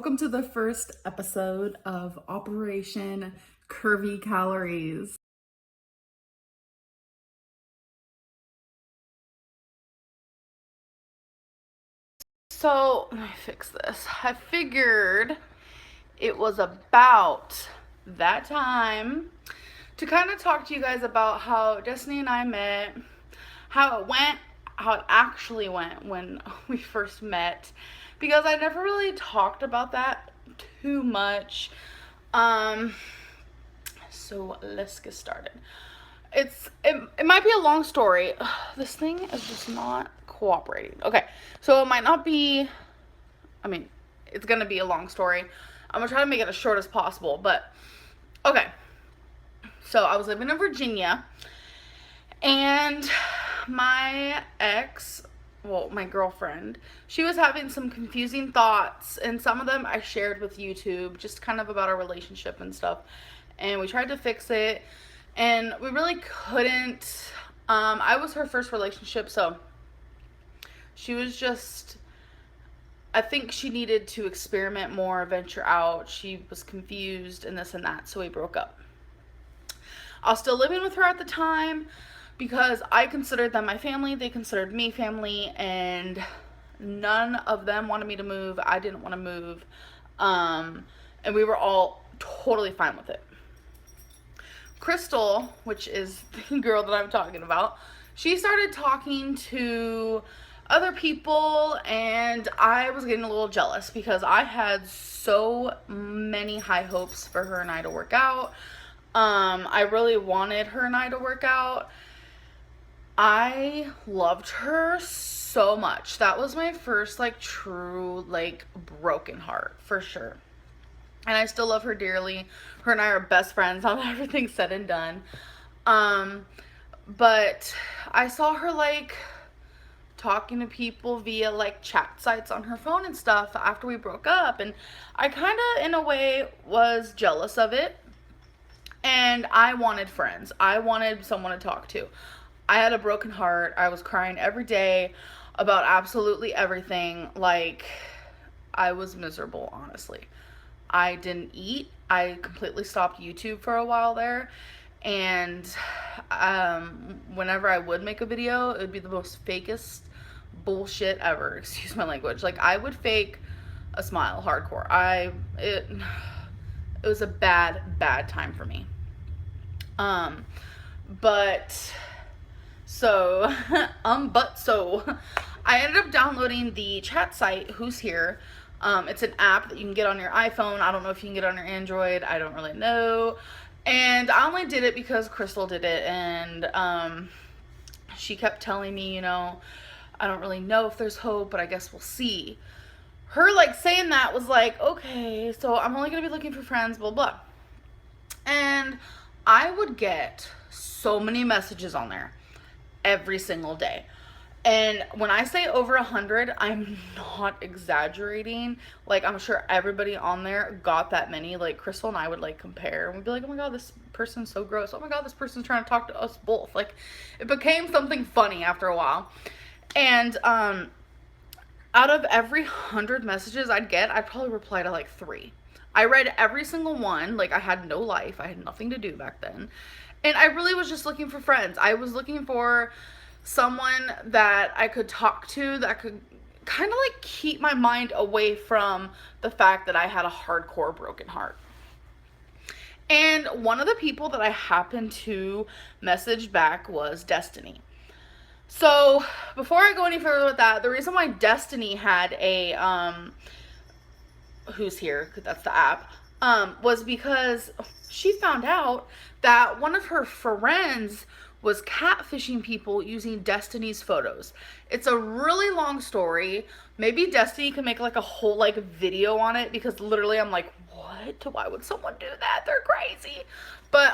Welcome to the first episode of Operation Curvy Calories. So, let me fix this. I figured it was about that time to kind of talk to you guys about how Destiny and I met, how it went, how it actually went when we first met, because I never really talked about that too much. So let's get started. It might be a long story. Ugh, this thing is just not cooperating. Okay, so it might not be. I mean, it's gonna be a long story. I'm gonna try to make it as short as possible. But okay, so I was living in Virginia, and my ex, well, my girlfriend, she was having some confusing thoughts, and some of them I shared with YouTube, just kind of about our relationship and stuff. And we tried to fix it, and we really couldn't. I was her first relationship, so she was just, I think she needed to experiment more, venture out. She was confused and this and that, so we broke up. I was still living with her at the time because I considered them my family, they considered me family, and none of them wanted me to move. I didn't want to move. And we were all totally fine with it. Crystal, which is the girl that I'm talking about, she started talking to other people, and I was getting a little jealous because I had so many high hopes for her and I to work out. I really wanted her and I to work out. I loved her so much. That was my first, true, broken heart, for sure. And I still love her dearly. Her and I are best friends on everything said and done. But I saw her, talking to people via, chat sites on her phone and stuff after we broke up. And I kind of, in a way, was jealous of it. And I wanted friends. I wanted someone to talk to. I had a broken heart. I was crying every day about absolutely everything. I was miserable, honestly. I didn't eat. I completely stopped YouTube for a while there. And whenever I would make a video, it would be the most fakest bullshit ever. Excuse my language. I would fake a smile hardcore. It was a bad time for me. But so I ended up downloading the chat site Who's Here. It's an app that you can get on your iPhone. I don't know if you can get it on your Android. I don't really know. And I only did it because Crystal did it, and she kept telling me, I don't really know if there's hope, but I guess we'll see. Her saying that was okay, so I'm only gonna be looking for friends, blah blah. And I would get so many messages on there every single day. And when I say over 100, I'm not exaggerating. I'm sure everybody on there got that many. Crystal and I would compare, and we'd be like, oh my god, this person's so gross. Oh my god, this person's trying to talk to us both. It became something funny after a while. And out of every 100 messages I'd get, I'd probably reply to 3. I read every single one. I had no life. I had nothing to do back then. And I really was just looking for friends. I was looking for someone that I could talk to, that could kind of keep my mind away from the fact that I had a hardcore broken heart. And one of the people that I happened to message back was Destiny. So before I go any further with that, the reason why Destiny had a Who's Here, that's the app, was because she found out that one of her friends was catfishing people using Destiny's photos. It's a really long story. Maybe Destiny can make a whole video on it, because literally I'm like, what? Why would someone do that? They're crazy. But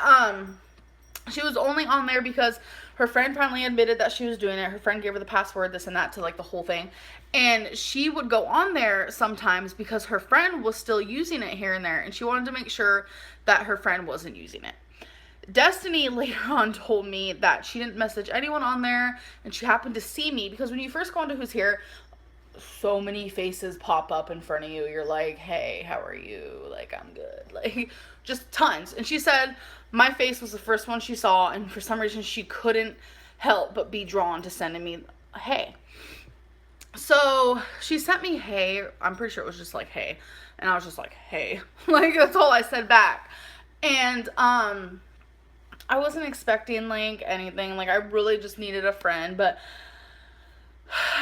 she was only on there because her friend finally admitted that she was doing it. Her friend gave her the password, this and that, to the whole thing. And she would go on there sometimes because her friend was still using it here and there, and she wanted to make sure that her friend wasn't using it. Destiny later on told me that she didn't message anyone on there, and she happened to see me, because when you first go onto Who's Here, so many faces pop up in front of you. You're like, hey, how are you? Like, I'm good. Like, just tons. And she said my face was the first one she saw, and for some reason she couldn't help but be drawn to sending me hey. So she sent me hey. I'm pretty sure it was just like hey. And I was just like, hey. Like, that's all I said back. And I wasn't expecting like anything. Like, I really just needed a friend, but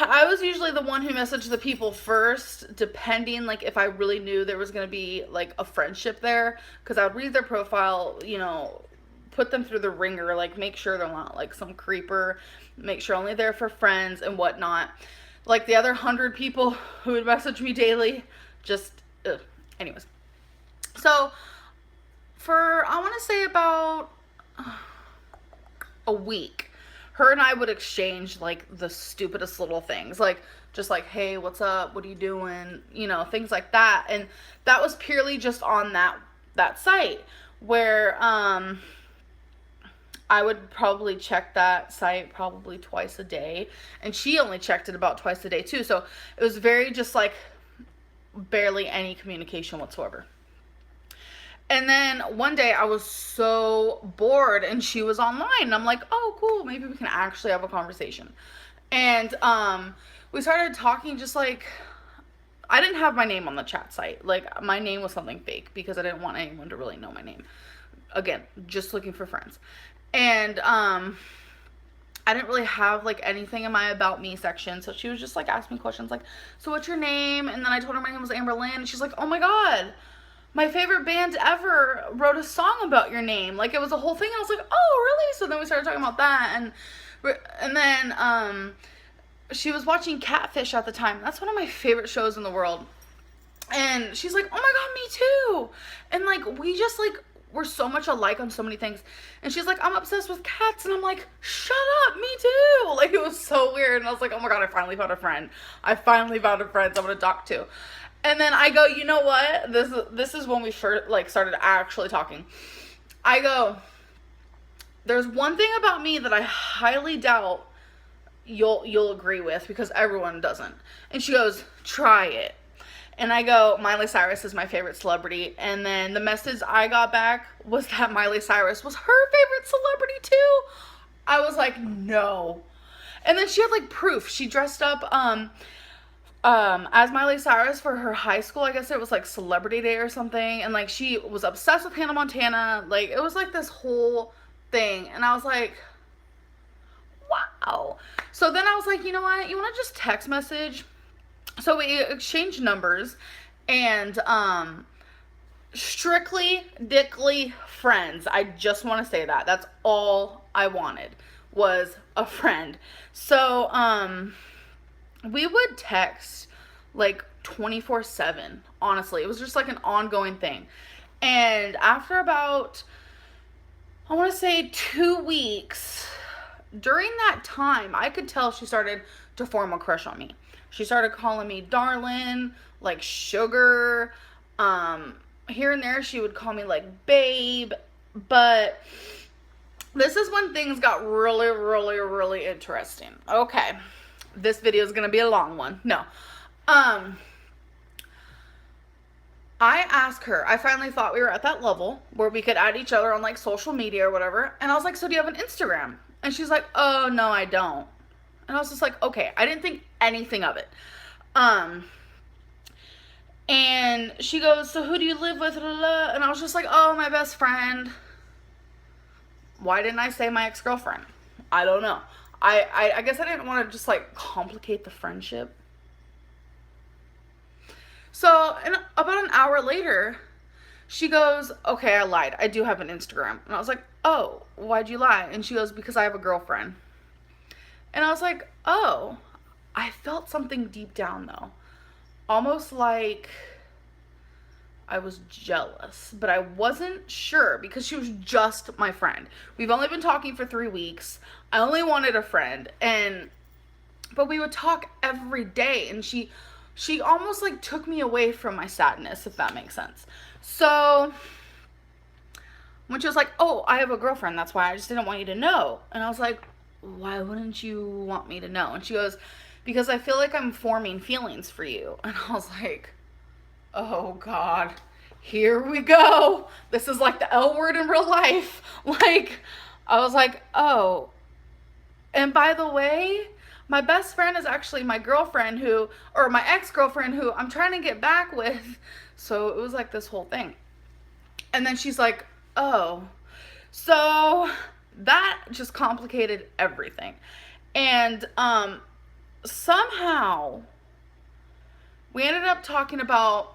I was usually the one who messaged the people first, depending, like, if I really knew there was going to be, like, a friendship there. Because I would read their profile, you know, put them through the ringer, like, make sure they're not, like, some creeper, make sure only there for friends and whatnot. Like, the other 100 people who would message me daily, just, ugh. Anyways. So, for, I want to say about a week, her and I would exchange, like, the stupidest little things. Like, just like, hey, what's up? What are you doing? You know, things like that. And that was purely just on that site where I would probably check that site probably twice a day. And she only checked it about twice a day, too. So it was very just, like, barely any communication whatsoever. And then one day I was so bored and she was online. And I'm like, oh, cool. Maybe we can actually have a conversation. And we started talking just like, I didn't have my name on the chat site. Like, my name was something fake because I didn't want anyone to really know my name. Again, just looking for friends. And I didn't really have like anything in my about me section. So she was just like asking me questions like, so what's your name? And then I told her my name was Amberlynn. And she's like, oh my God, my favorite band ever wrote a song about your name. Like, it was a whole thing. And I was like, oh, really? So then we started talking about that. And then she was watching Catfish at the time. That's one of my favorite shows in the world. And she's like, oh my God, me too. And like, we just like, we're so much alike on so many things. And she's like, I'm obsessed with cats. And I'm like, shut up, me too. Like, it was so weird. And I was like, oh my God, I finally found a friend. I finally found a friend someone to talk to. And then I go, you know what? This is when we first, like, started actually talking. I go, there's one thing about me that I highly doubt you'll agree with, because everyone doesn't. And she goes, try it. And I go, Miley Cyrus is my favorite celebrity. And then the message I got back was that Miley Cyrus was her favorite celebrity too. I was like, no. And then she had like proof. She dressed up as Miley Cyrus for her high school. I guess it was like Celebrity Day or something. And like, she was obsessed with Hannah Montana. Like, it was like this whole thing. And I was like, wow. So then I was like, you know what? You want to just text message? So we exchanged numbers, and strictly dickly friends. I just want to say that. That's all I wanted, was a friend. So we would text like 24/7. Honestly, it was just like an ongoing thing. And after about, I want to say 2 weeks, during that time, I could tell she started to form a crush on me. She started calling me darling, like sugar. Here and there, she would call me like babe. But this is when things got really, really, really interesting. Okay, this video is gonna be a long one. No, I asked her. I finally thought we were at that level where we could add each other on like social media or whatever. And I was like, so do you have an Instagram? And she's like, oh no, I don't. And I was just like, okay. I didn't think anything of it. And she goes, so who do you live with? And I was just like, oh, my best friend. Why didn't I say my ex-girlfriend? I don't know. I guess I didn't want to just like complicate the friendship. So about an hour later, she goes, okay, I lied. I do have an Instagram. And I was like, oh, why'd you lie? And she goes, because I have a girlfriend. And I was like, oh, I felt something deep down though. Almost like I was jealous, but I wasn't sure because she was just my friend. We've only been talking for 3 weeks. I only wanted a friend, but we would talk every day, and she almost like took me away from my sadness, if that makes sense. So when she was like, oh, I have a girlfriend, that's why I just didn't want you to know. And I was like, why wouldn't you want me to know? And she goes, because I feel like I'm forming feelings for you. And I was like, oh God, here we go. This is like the L word in real life. Like, I was like, oh. And by the way, my best friend is actually my girlfriend who, or my ex-girlfriend who I'm trying to get back with. So it was like this whole thing. And then she's like, oh. So that just complicated everything. And somehow we ended up talking about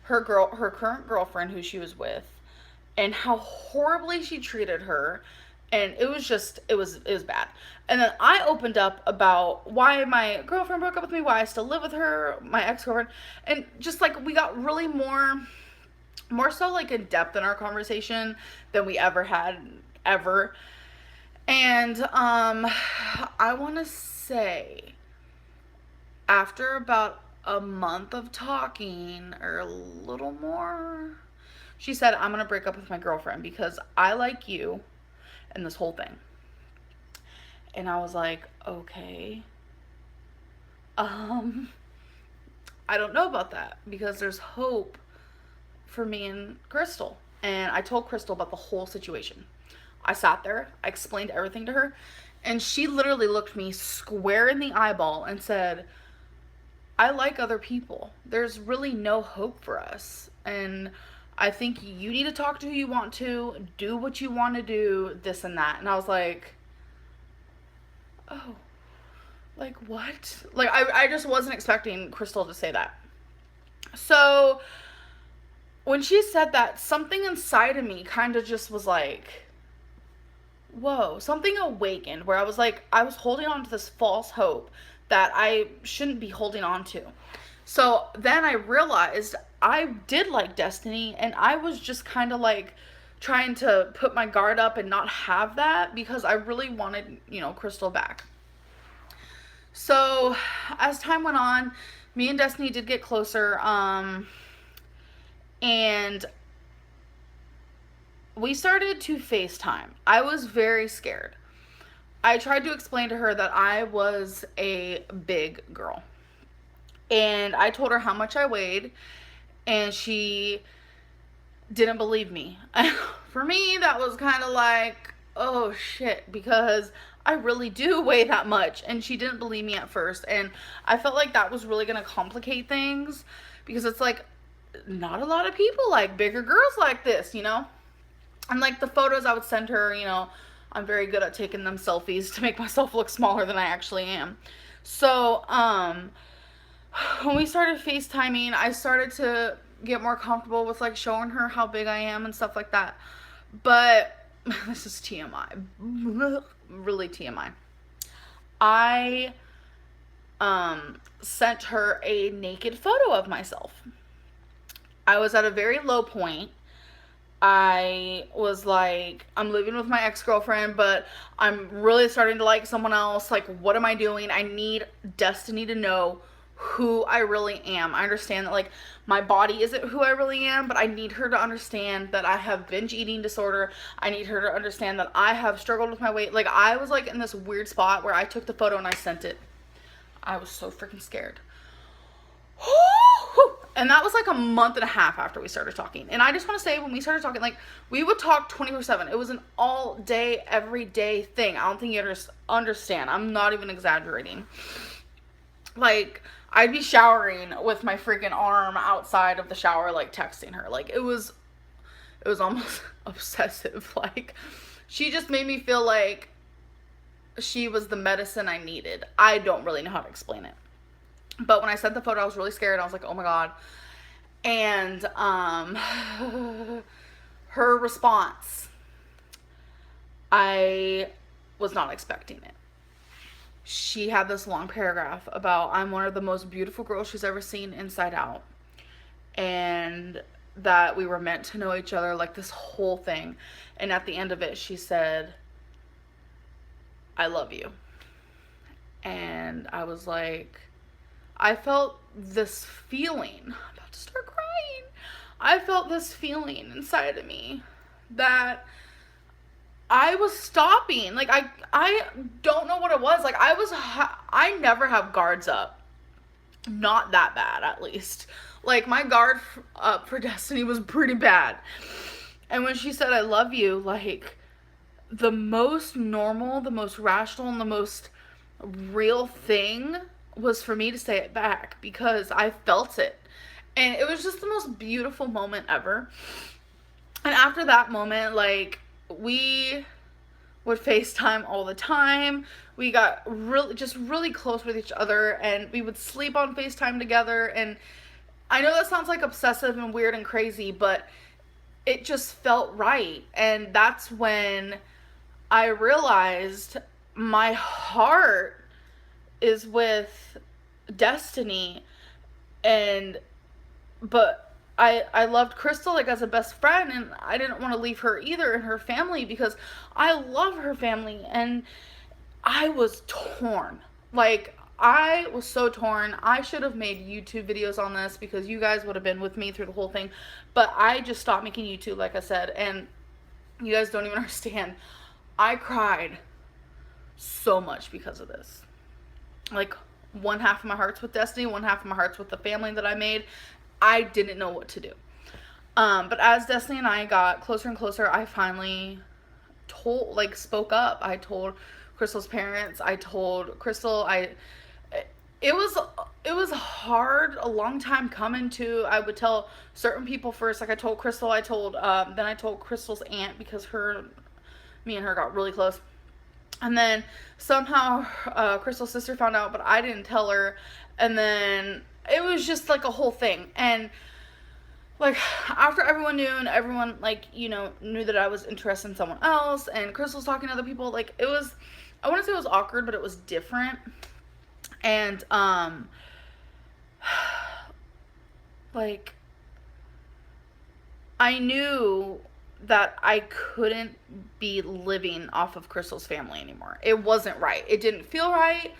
her current girlfriend who she was with, and how horribly she treated her. And it was bad. And then I opened up about why my girlfriend broke up with me, why I still live with her, my ex-girlfriend. And just like, we got really more so like in depth in our conversation than we ever had, ever. And I want to say, after about a month of talking, or a little more, she said, I'm gonna break up with my girlfriend because I like you and this whole thing. And I was like, okay. I don't know about that, because there's hope for me and Crystal. And I told Crystal about the whole situation. I sat there, I explained everything to her, and she literally looked me square in the eyeball and said, I like other people. There's really no hope for us. And I think you need to talk to who you want to, do what you want to do, this and that. And I was like, oh, like what? Like, I just wasn't expecting Crystal to say that. So when she said that, something inside of me kind of just was like, whoa, something awakened, where I was like, I was holding on to this false hope that I shouldn't be holding on to. So then I realized I did like Destiny, and I was just kind of like trying to put my guard up and not have that, because I really wanted, Crystal back. So as time went on, me and Destiny did get closer, and we started to FaceTime. I was very scared. I tried to explain to her that I was a big girl. And I told her how much I weighed, and she didn't believe me. For me, that was kind of like, oh shit, because I really do weigh that much. And she didn't believe me at first. And I felt like that was really going to complicate things, because it's like, not a lot of people like bigger girls like this, And like the photos I would send her, I'm very good at taking them selfies to make myself look smaller than I actually am. So, when we started FaceTiming, I started to get more comfortable with like showing her how big I am and stuff like that. But this is TMI. Really TMI. I sent her a naked photo of myself. I was at a very low point. I was like, I'm living with my ex-girlfriend, but I'm really starting to like someone else. Like, what am I doing? I need Destiny to know who I really am. I understand that like my body isn't who I really am, but I need her to understand that I have binge eating disorder. I need her to understand that I have struggled with my weight. Like, I was like in this weird spot where I took the photo and I sent it. I was so freaking scared. And that was like a month and a half after we started talking. And I just want to say, when we started talking, like, we would talk 24/7. It was an all day, every day thing. I don't think you understand. I'm not even exaggerating. Like, I'd be showering with my freaking arm outside of the shower, like texting her. Like, it was almost obsessive. Like, she just made me feel like she was the medicine I needed. I don't really know how to explain it. But when I sent the photo, I was really scared. I was like, oh my God. And her response, I was not expecting it. She had this long paragraph about, I'm one of the most beautiful girls she's ever seen inside out. And that we were meant to know each other, like this whole thing. And at the end of it, she said, I love you. And I was like, I felt this feeling. I'm about to start crying. I felt this feeling inside of me that I was stopping. Like I don't know what it was. Like I never have guards up. Not that bad, at least. Like my guard up for Destiny was pretty bad. And when she said I love you, like the most normal, the most rational, and the most real thing was for me to say it back because I felt it. And it was just the most beautiful moment ever. And after that moment, like, we would FaceTime all the time. We got really close with each other, and we would sleep on FaceTime together. And I know that sounds like obsessive and weird and crazy, but it just felt right. And that's when I realized my heart is with Destiny, and but I loved Crystal like as a best friend, and I didn't want to leave her either and her family because I love her family. And I was torn. Like, I was so torn. I should have made YouTube videos on this because you guys would have been with me through the whole thing. But I just stopped making YouTube, like I said, and you guys don't even understand. I cried so much because of this. Like, one half of my heart's with Destiny, one half of my heart's with the family that I made. I didn't know what to do. But as Destiny and I got closer and closer, I finally spoke up. I told Crystal's parents. I told Crystal. It was hard, a long time coming too. I would tell certain people first. Like I told Crystal. Then I told Crystal's aunt because me and her got really close. And then somehow Crystal's sister found out, but I didn't tell her. And then it was just like a whole thing. And like after everyone knew, and everyone knew that I was interested in someone else, and Crystal's talking to other people, like it was, I wouldn't say it was awkward, but it was different. And like I knew that I couldn't be living off of Crystal's family anymore. It wasn't right. It didn't feel right.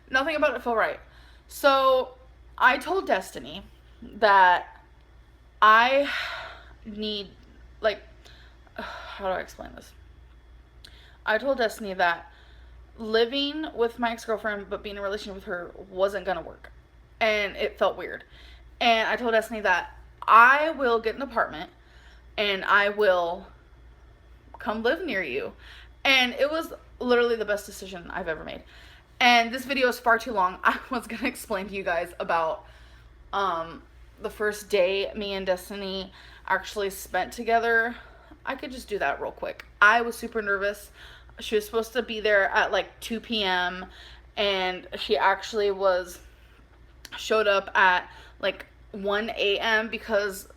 Nothing about it felt right. So I told Destiny that I need, like, how do I explain this? I told Destiny that living with my ex-girlfriend but being in a relationship with her wasn't gonna work. And it felt weird. And I told Destiny that I will get an apartment and I will come live near you. And it was literally the best decision I've ever made. And this video is far too long. I was gonna explain to you guys about the first day me and Destiny actually spent together. I could just do that real quick. I was super nervous. She was supposed to be there at like 2 p.m. and she actually showed up at like 1 a.m. because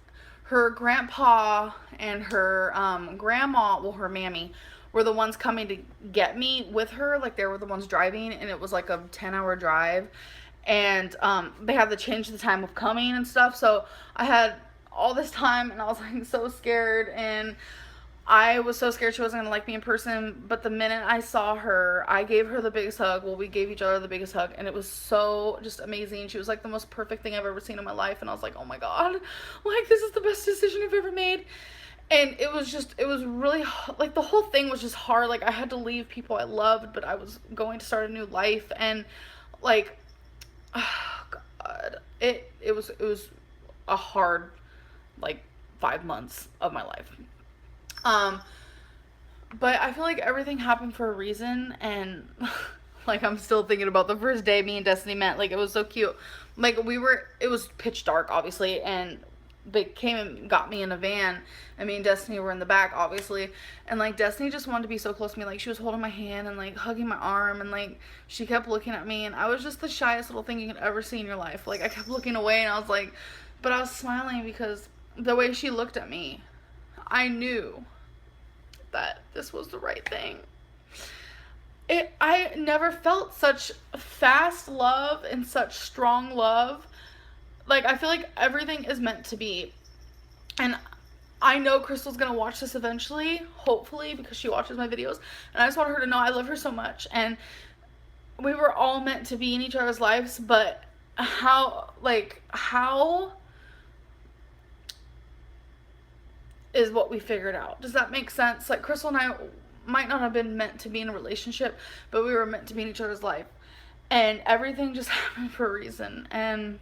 her grandpa and her grandma, well, her mammy, were the ones coming to get me with her. Like, they were the ones driving, and it was like a 10-hour drive. And they had to change the time of coming and stuff. So I had all this time, and I was like so scared. And I was so scared she wasn't gonna like me in person. But the minute I saw her, I gave her the biggest hug. Well, we gave each other the biggest hug, and it was so just amazing. She was like the most perfect thing I've ever seen in my life. And I was like, oh my god, like, this is the best decision I've ever made. And it was really, like, the whole thing was just hard. Like, I had to leave people I loved, but I was going to start a new life. And like, oh god, it was a hard, like, 5 months of my life. But I feel like everything happened for a reason. And like, I'm still thinking about the first day me and Destiny met. Like, it was so cute. Like, it was pitch dark, obviously, and they came and got me in a van, and me and Destiny were in the back, obviously. And like, Destiny just wanted to be so close to me. Like, she was holding my hand and like hugging my arm, and like she kept looking at me, and I was just the shyest little thing you could ever see in your life. Like, I kept looking away, and I was like, but I was smiling because the way she looked at me, I knew that this was the right thing. I never felt such fast love and such strong love. Like, I feel like everything is meant to be. And I know Crystal's gonna watch this eventually, hopefully, because she watches my videos. And I just want her to know I love her so much. And we were all meant to be in each other's lives, but how is what we figured out. Does that make sense? Like, Crystal and I might not have been meant to be in a relationship, but we were meant to be in each other's life. And everything just happened for a reason. And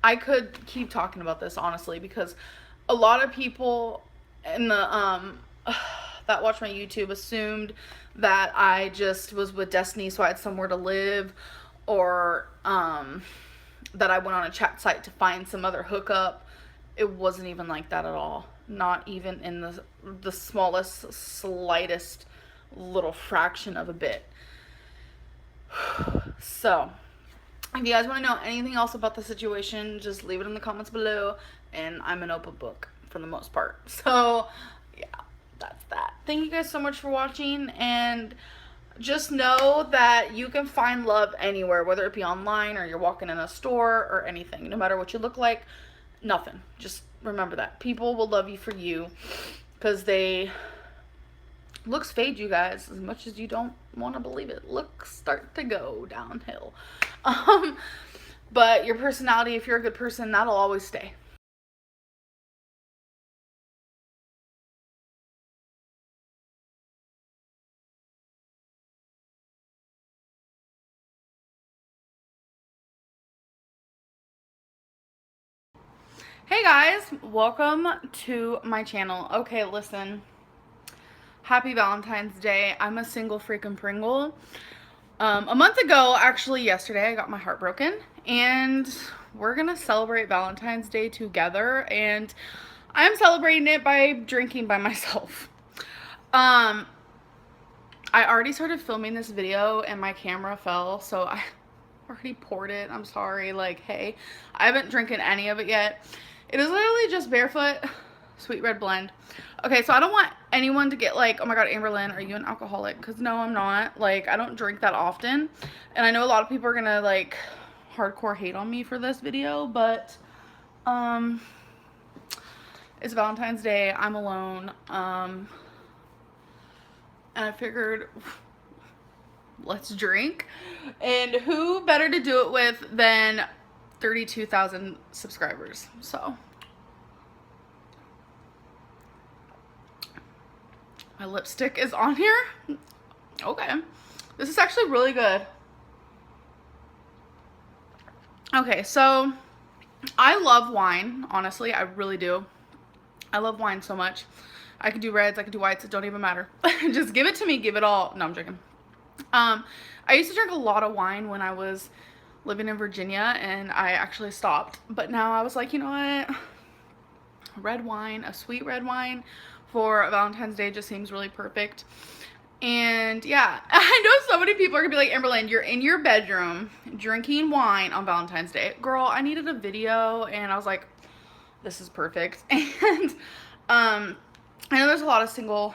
I could keep talking about this, honestly, because a lot of people in the that watch my YouTube assumed that I just was with Destiny so I had somewhere to live, or that I went on a chat site to find some other hookup. It wasn't even like that at all. Not even in the smallest, slightest little fraction of a bit. So, if you guys want to know anything else about the situation, just leave it in the comments below, and I'm an open book for the most part. So, yeah, that's that. Thank you guys so much for watching, and just know that you can find love anywhere, whether it be online or you're walking in a store or anything. No matter what you look like, nothing. Just remember that. People will love you for you, because looks fade, you guys, as much as you don't want to believe it. Looks start to go downhill. But your personality, if you're a good person, that'll always stay. Hey guys, welcome to my channel. Okay, listen. Happy Valentine's Day. I'm a single freaking Pringle. A month ago, actually yesterday, I got my heart broken, and we're gonna celebrate Valentine's Day together, and I'm celebrating it by drinking by myself. I already started filming this video and my camera fell, so I already poured it. I'm sorry, like, hey, I haven't drinking any of it yet. It is literally just Barefoot Sweet Red Blend. Okay, so I don't want anyone to get like, oh my god, Amberlynn, are you an alcoholic? Because no, I'm not. Like, I don't drink that often. And I know a lot of people are gonna like hardcore hate on me for this video, but it's Valentine's Day. I'm alone. And I figured, let's drink. And who better to do it with than 32,000 subscribers? So my lipstick is on here. Okay, this is actually really good. Okay, so I love wine, honestly. I really do. I love wine so much. I could do reds, I could do whites, it don't even matter. Just give it to me, give it all. No, I'm joking. I used to drink a lot of wine when I was living in Virginia, and I actually stopped. But now I was like, you know what? Red wine, a sweet red wine for Valentine's Day just seems really perfect. And yeah, I know so many people are gonna be like, Amberlynn, you're in your bedroom drinking wine on Valentine's Day. Girl, I needed a video, and I was like, this is perfect. And I know there's a lot of single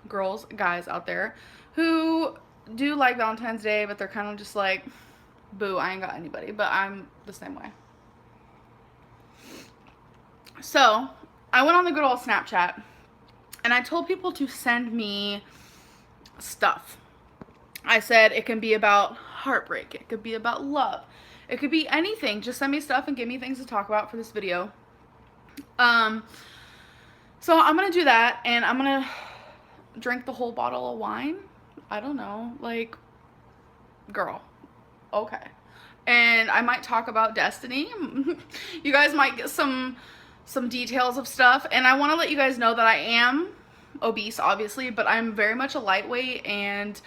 girls, guys out there who do like Valentine's Day, but they're kind of just like, boo, I ain't got anybody. But I'm the same way. So I went on the good old Snapchat, and I told people to send me stuff. I said it can be about heartbreak, it could be about love, it could be anything. Just send me stuff and give me things to talk about for this video. So I'm gonna do that, and I'm gonna drink the whole bottle of wine. I don't know, like, girl, okay. And I might talk about Destiny. You guys might get some details of stuff, and I want to let you guys know that I am obese, obviously, but I'm very much a lightweight, and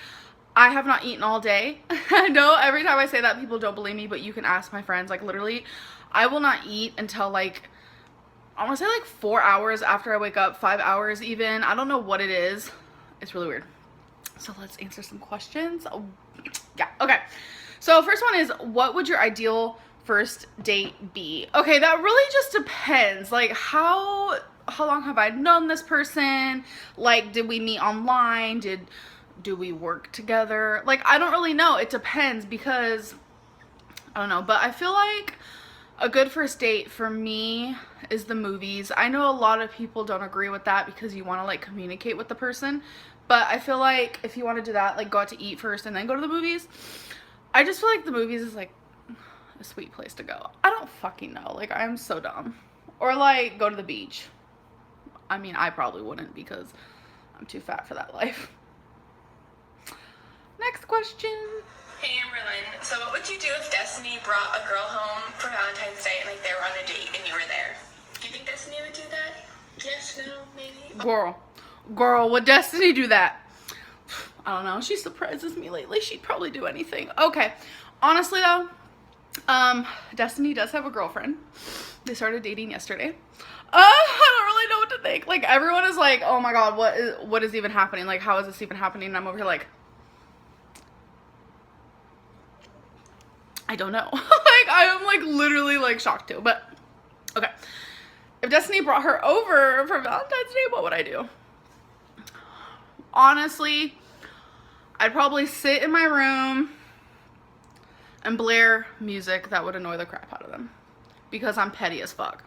I have not eaten all day. I know every time I say that, people don't believe me, but you can ask my friends. Like, literally, I will not eat until, like, I want to say, like, 4 hours after I wake up, 5 hours even. I don't know what it is. It's really weird. So let's answer some questions. Oh, yeah, okay. So first one is, what would your ideal first date be? Okay, that really just depends. Like, how long have I known this person? Like, did we meet online? Do we work together? Like, I don't really know. It depends, because I don't know, but I feel like a good first date for me is the movies. I know a lot of people don't agree with that because you want to like communicate with the person, but I feel like if you want to do that, like, go out to eat first and then go to the movies. I just feel like the movies is like a sweet place to go. I don't fucking know. Like, I'm so dumb. Or like go to the beach. I mean, I probably wouldn't because I'm too fat for that life. Next question. Hey Amberlynn, so what would you do if Destiny brought a girl home for Valentine's Day and like they were on a date and you were there? Do you think Destiny would do that? Yes, no, maybe? Girl, would Destiny do that? I don't know. She surprises me lately. She'd probably do anything. Okay. Honestly though, Destiny does have a girlfriend. They started dating yesterday. I don't really know what to think. Like, everyone is like, oh my god, what is even happening? Like, how is this even happening? And I'm over here like, I don't know. Like, I am like literally like shocked too. But okay, if Destiny brought her over for Valentine's Day, what would I do? Honestly, I'd probably sit in my room and blare music that would annoy the crap out of them, because I'm petty as fuck.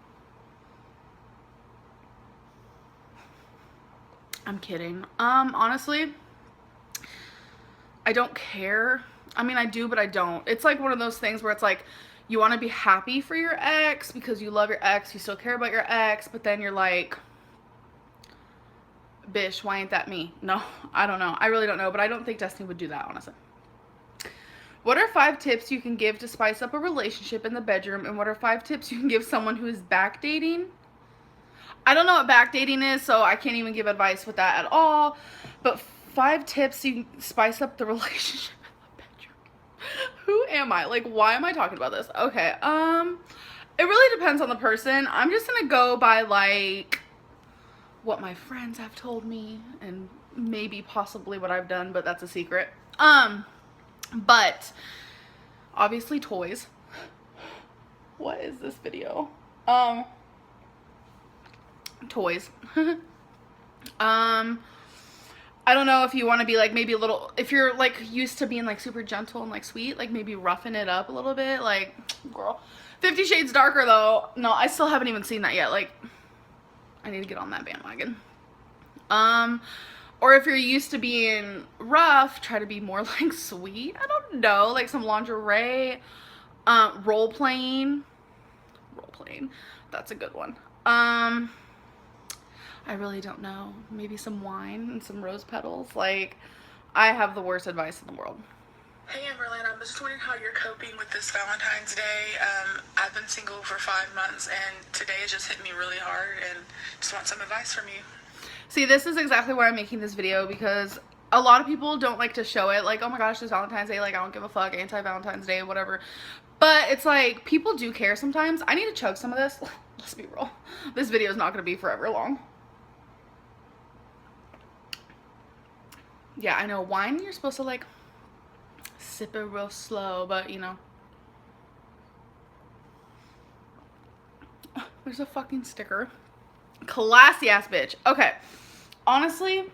I'm kidding. Honestly, I don't care. I mean, I do, but I don't. It's like one of those things where it's like, you want to be happy for your ex because you love your ex, you still care about your ex, but then you're like, bish, why ain't that me? No, I don't know. I really don't know, but I don't think Destiny would do that, honestly. What are 5 tips you can give to spice up a relationship in the bedroom, and what are 5 tips you can give someone who is backdating? I don't know what backdating is, so I can't even give advice with that at all, but 5 tips you can spice up the relationship in the bedroom. Who am I? Like, why am I talking about this? Okay, it really depends on the person. I'm just gonna go by, like, what my friends have told me, and maybe possibly what I've done, but that's a secret. But obviously toys. What is this video? Toys. I don't know if you want to be like maybe a little, if you're like used to being like super gentle and like sweet, like maybe roughing it up a little bit, like, girl. 50 Shades Darker though, no, I still haven't even seen that yet. Like, I need to get on that bandwagon. Or if you're used to being rough, try to be more like sweet. I don't know, like some lingerie, role playing, that's a good one. I really don't know. Maybe some wine and some rose petals. Like, I have the worst advice in the world. Hey Amberlynn, I'm just wondering how you're coping with this Valentine's Day. I've been single for 5 months and today it just hit me really hard and just want some advice from you. See, this is exactly why I'm making this video, because a lot of people don't like to show it. Like, oh my gosh, it's Valentine's Day. Like, I don't give a fuck. Anti-Valentine's Day, whatever. But it's like, people do care sometimes. I need to chug some of this. Let's be real. This video is not going to be forever long. Yeah, I know wine, you're supposed to like sip it real slow, but you know. There's a fucking sticker. Classy ass bitch. Okay. Honestly,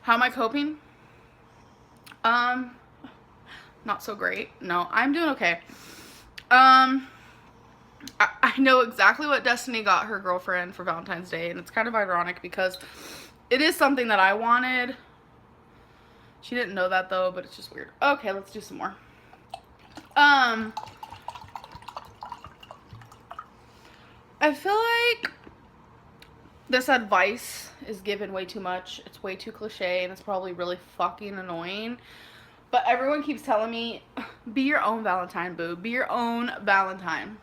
how am I coping? Not so great. No, I'm doing okay. I know exactly what Destiny got her girlfriend for Valentine's Day, and it's kind of ironic because it is something that I wanted. She didn't know that though, but it's just weird. Okay, let's do some more. I feel like this advice is given way too much. It's way too cliche, and it's probably really fucking annoying. But everyone keeps telling me, be your own Valentine, boo. Be your own Valentine.